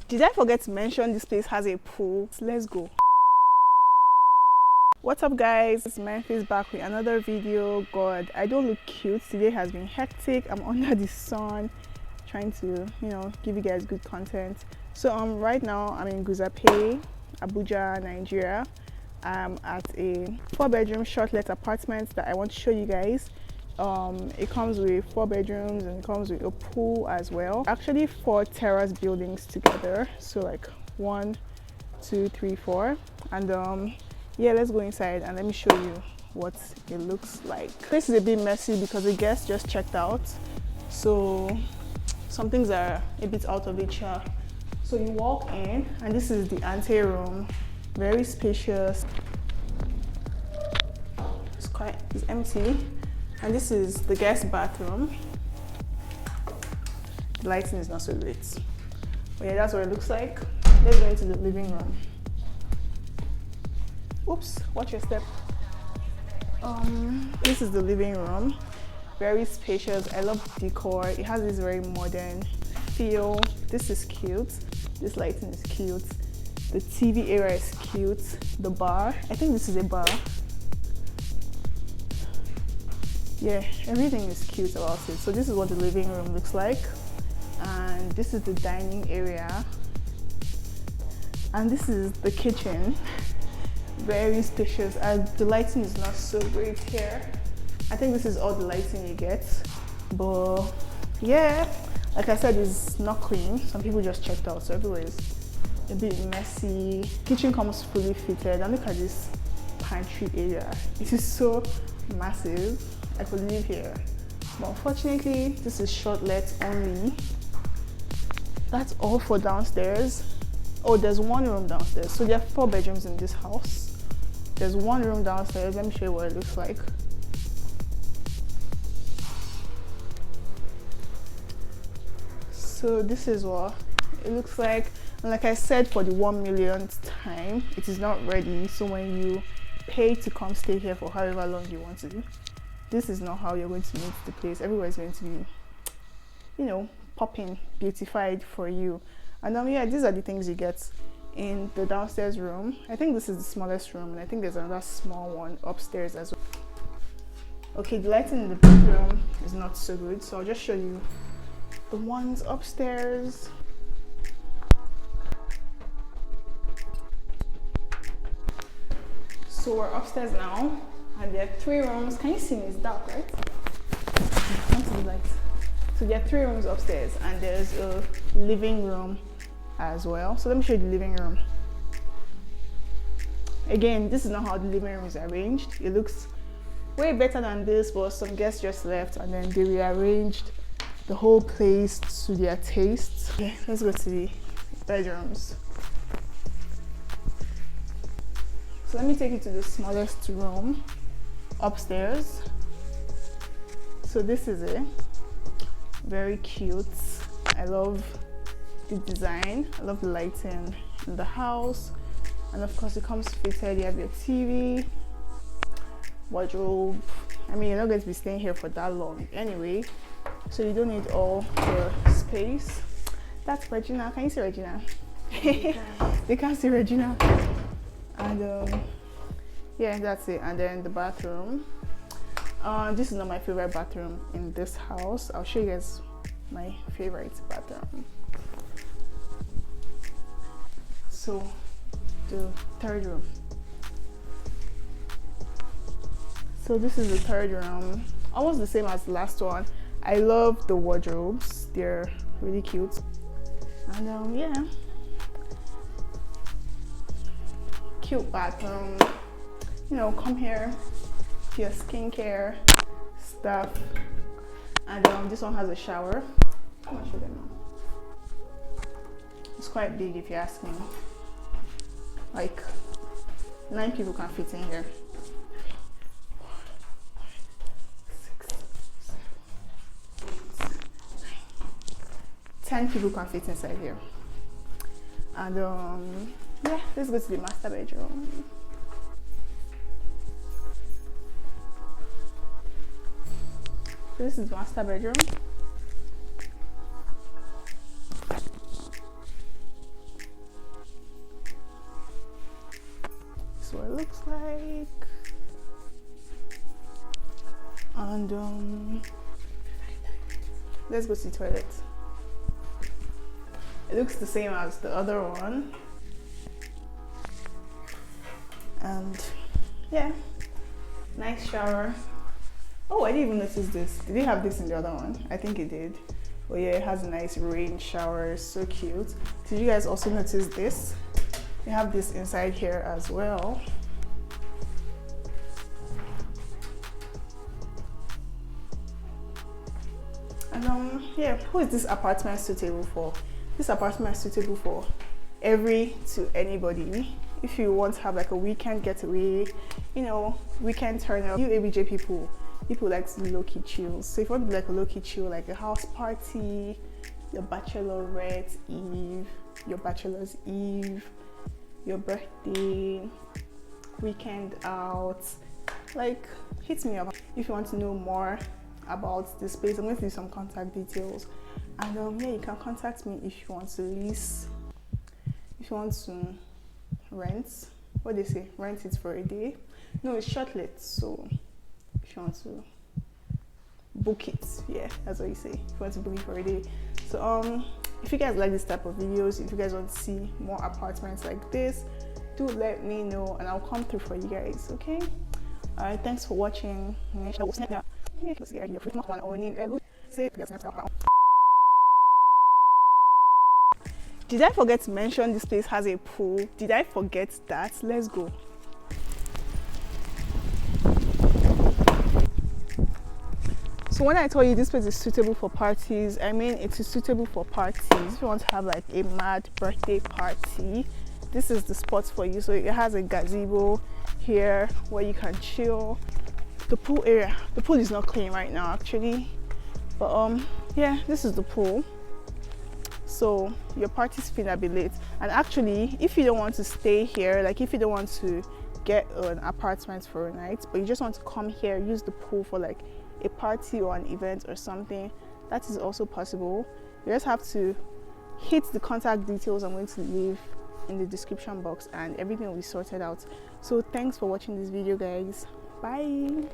Did I forget to mention this place has a pool? Let's go. What's up guys, it's Memphis back with another video. God, I don't look cute. Today has been hectic. I'm under the sun trying to, give you guys good content. So right now I'm in Guzape Abuja Nigeria. I'm at a 4-bedroom short-let apartment that I want to show you guys. It comes with 4 bedrooms and it comes with a pool as well. Actually 4 terrace buildings together, so like 1, 2, 3, 4. And yeah, let's go inside and let me show you what it looks like. This is a bit messy because the guests just checked out, so some things are a bit out of reach. So you walk in and this is the ante room, very spacious. It's empty. And this is the guest bathroom. The lighting is not so great, but yeah, that's what it looks like. Let's go into the living room. Oops, watch your step. This is the living room, very spacious. I love the decor. It has this very modern feel. This is cute. This lighting is cute. The TV area is cute. The bar, I think this is a bar. Yeah, everything is cute about it. So this is what the living room looks like, and this is the dining area, and this is the kitchen. Very spacious, and the lighting is not so great here. I think this is all the lighting you get, but yeah, like I said, it's not clean. Some people just checked out, so everywhere is a bit messy. Kitchen comes fully fitted, and look at this pantry area. It is so massive. I could live here, but unfortunately this is short-let only. That's all for downstairs. Oh, there's 1 room downstairs, so there are 4 bedrooms in this house. There's 1 room downstairs. Let me show you what it looks like. So this is what it looks like, and like I said, for the 1 millionth time, it is not ready. So when you pay to come stay here for however long you want to, this is not how you're going to meet the place. Everywhere is going to be, popping, beautified for you. And yeah, these are the things you get in the downstairs room. I think this is the smallest room, and I think there's another small one upstairs as well. Okay, the lighting in the bedroom is not so good, so I'll just show you the ones upstairs. So we're upstairs now, and there are 3 rooms. Can you see me? It's dark, right? So there are 3 rooms upstairs, and there's a living room as well. So let me show you the living room. Again, this is not how the living room is arranged. It looks way better than this, but some guests just left and then they rearranged the whole place to their tastes. Okay, let's go to the bedrooms. So let me take you to the smallest room upstairs. So this is it. Very cute. I love the design. I love the lighting in the house, and of course it comes fitted. You have your TV, wardrobe. I mean, you're not going to be staying here for that long anyway, so you don't need all the space. That's Regina. Can you see Regina? They can't see Regina. And yeah, that's it. And then the bathroom. This is not my favorite bathroom in this house. I'll show you guys my favorite bathroom. So the 3rd room. So this is the 3rd room, almost the same as the last one. I love the wardrobes. They're really cute. And yeah, cute bathroom. Come here for your skincare stuff. And this one has a shower. I'm gonna show them now. It's quite big if you ask me. Like 9 people can fit in here. 6, 7, 8, 9. 10 people can fit inside here. And yeah, let's go to the master bedroom. This is the master bedroom. what it looks like. And let's go to the toilet. It looks the same as the other one. And yeah, nice shower. Oh, I didn't even notice this. Did it have this in the other one? I think it did. Oh yeah, it has a nice rain shower, so cute. Did you guys also notice this? You have this inside here as well. And yeah, who is this apartment suitable for? This apartment is suitable for anybody. If you want to have like a weekend getaway, you know, weekend turn up. You ABJ people like to do low-key chills. So if you want to be like a low-key chill, like a house party, your bachelorette eve, your bachelor's eve, your birthday, weekend out, like hit me up. If you want to know more about this place, I'm going to leave some contact details. And yeah, you can contact me if you want to lease, if you want to rent. What they say, rent it for a day. No, it's short-let, so if you want to book it, yeah, that's what you say. If you want to book it for a day. So if you guys like this type of videos, if you guys want to see more apartments like this, do let me know and I'll come through for you guys. Okay, all right, thanks for watching. Did I forget to mention this place has a pool? Did I forget that? Let's go. So when I told you this place is suitable for parties, I mean it is suitable for parties. If you want to have like a mad birthday party, this is the spot for you. So it has a gazebo here where you can chill. The pool area, the pool is not clean right now actually, but yeah, this is the pool. So your party's finna be late. And actually, if you don't want to stay here, like if you don't want to get an apartment for a night, but you just want to come here, use the pool for like a party or an event or something, that is also possible. You just have to hit the contact details I'm going to leave in the description box and everything will be sorted out. So thanks for watching this video, guys. Bye.